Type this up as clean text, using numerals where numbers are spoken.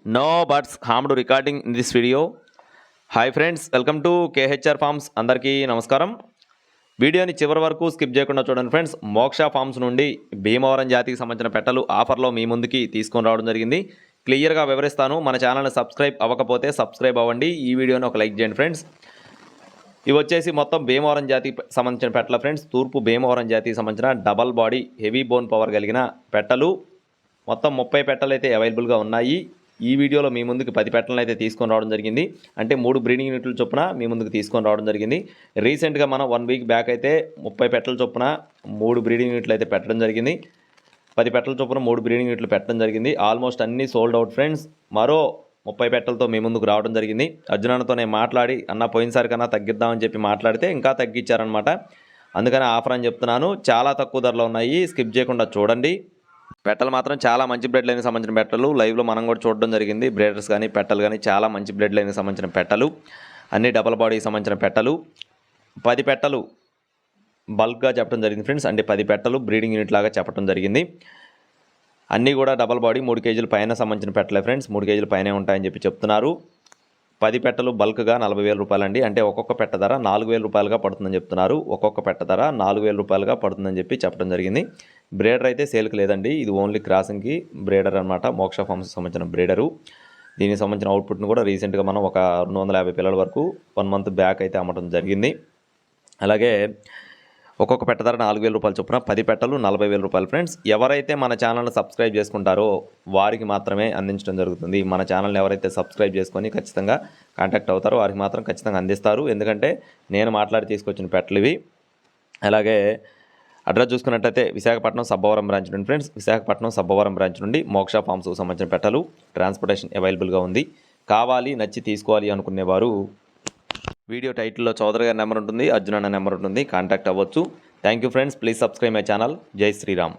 No buts harmed recording in this video. Hi friends, welcome to KHR forms. అందరికీ నమస్కారం. వీడియోని చివరి వరకు స్కిప్ చేయకుండా చూడండి ఫ్రెండ్స్. మోక్ష ఫార్మ్స్ నుండి భీమవరం జాతికి సంబంధించిన పెట్టలు ఆఫర్లో మీ ముందుకి తీసుకొని రావడం జరిగింది. క్లియర్గా వివరిస్తాను. మన ఛానల్ని సబ్స్క్రైబ్ అవ్వకపోతే సబ్స్క్రైబ్ అవ్వండి. ఈ వీడియోని ఒక లైక్ చేయండి ఫ్రెండ్స్. ఇవి వచ్చేసి మొత్తం భీమవరం జాతికి సంబంధించిన పెట్టల ఫ్రెండ్స్. తూర్పు భీమవరం జాతికి సంబంధించిన double body heavy bone power కలిగిన పెట్టలు. మొత్తం 30 పెట్టలు అయితే అవైలబుల్గా ఉన్నాయి. ఈ వీడియోలో మీ ముందుకు 10 పెట్టలను అయితే తీసుకొని రావడం జరిగింది. అంటే 3 బ్రీడింగ్ యూనిట్ల చొప్పున మీ ముందుకు తీసుకొని రావడం జరిగింది. రీసెంట్గా మనం 1 వీక్ బ్యాక్ అయితే 30 పెట్టల చొప్పున 3 బ్రీడింగ్ యూనిట్లు అయితే పెట్టడం జరిగింది. 10 పెట్టల చొప్పున 3 బ్రీడింగ్ యూనిట్లు పెట్టడం జరిగింది. ఆల్మోస్ట్ అన్నీ సోల్డ్ అవుట్ ఫ్రెండ్స్. మరో 30 పెట్టలతో మీ ముందుకు రావడం జరిగింది. అర్జునతో నేను మాట్లాడి పోయినసారి కన్నా తగ్గిద్దామని చెప్పి మాట్లాడితే ఇంకా తగ్గించారనమాట. అందుకని ఆఫర్ అని చెప్తున్నాను. చాలా తక్కువ ధరలో ఉన్నాయి. స్కిప్ చేయకుండా చూడండి. పెట్టలు మాత్రం చాలా మంచి బ్లడ్ లైన్కి సంబంధించిన పెట్టలు. లైవ్లో మనం కూడా చూడడం జరిగింది. బ్రీడర్స్ కానీ పెట్టలు కానీ చాలా మంచి బ్లడ్ లైన్కి సంబంధించిన పెట్టలు. అన్ని డబల్ బాడీకి సంబంధించిన పెట్టలు. 10 పెట్టలు బల్క్గా చెప్పడం జరిగింది ఫ్రెండ్స్. అంటే 10 పెట్టలు బ్రీడింగ్ యూనిట్ లాగా చెప్పడం జరిగింది. అన్నీ కూడా డబల్ బాడీ 3 కేజీల పైన సంబంధించిన పెట్టలే ఫ్రెండ్స్. 3 కేజీల పైనే ఉంటాయని చెప్పి చెప్తున్నారు. 10 పెట్టలు బల్క్గా 40,000 రూపాయలండి. అంటే ఒక్కొక్క పెట్ట ధర 4,000 రూపాయలుగా పడుతుందని చెప్తున్నారు. ఒక్కొక్క పెట్ట ధర 4,000 రూపాయలుగా పడుతుందని చెప్పి చెప్పడం జరిగింది. బ్రీడర్ అయితే సేల్కి లేదండి. ఇది ఓన్లీ క్రాసింగ్కి బ్రీడర్ అనమాట. మోక్ష ఫార్మ్స్కి సంబంధించిన బ్రీడరు. దీనికి సంబంధించిన అవుట్పుట్ను కూడా రీసెంట్గా మనం ఒక 250 పిల్లల వరకు 1 మంత్ బ్యాక్ అయితే అమ్మటం జరిగింది. అలాగే ఒక్కొక్క పెట్ట ధర 4,000 రూపాయలు చొప్పున 10 పెట్టలు 40,000 రూపాయలు ఫ్రెండ్స్. ఎవరైతే మన ఛానల్ని సబ్స్క్రైబ్ చేసుకుంటారో వారికి మాత్రమే అందించడం జరుగుతుంది. మన ఛానల్ని ఎవరైతే సబ్స్క్రైబ్ చేసుకొని ఖచ్చితంగా కాంటాక్ట్ అవుతారో వారికి మాత్రం ఖచ్చితంగా అందిస్తారు. ఎందుకంటే నేను మాట్లాడి తీసుకొచ్చిన పెట్టలు ఇవి. అలాగే అడ్రస్ చూసుకున్నట్లయితే విశాఖపట్నం సబ్బవరం బ్రాంచ్ నుండి ఫ్రెండ్స్. విశాఖపట్నం సబ్బవరం బ్రాంచ్ నుండి మోక్ష ఫార్మ్స్కు సంబంధించిన పెట్టలు. ట్రాన్స్పోర్టేషన్ అవైలబుల్గా ఉంది. కావాలి నచ్చి తీసుకోవాలి అనుకునేవారు వీడియో టైటిల్లో చౌదరి గారి నెంబర్ ఉంటుంది, అర్జున్ అన్న నెంబర్ ఉంటుంది. కాంటాక్ట్ అవ్వచ్చు. Thank you friends. Please subscribe my channel. జై శ్రీరామ్.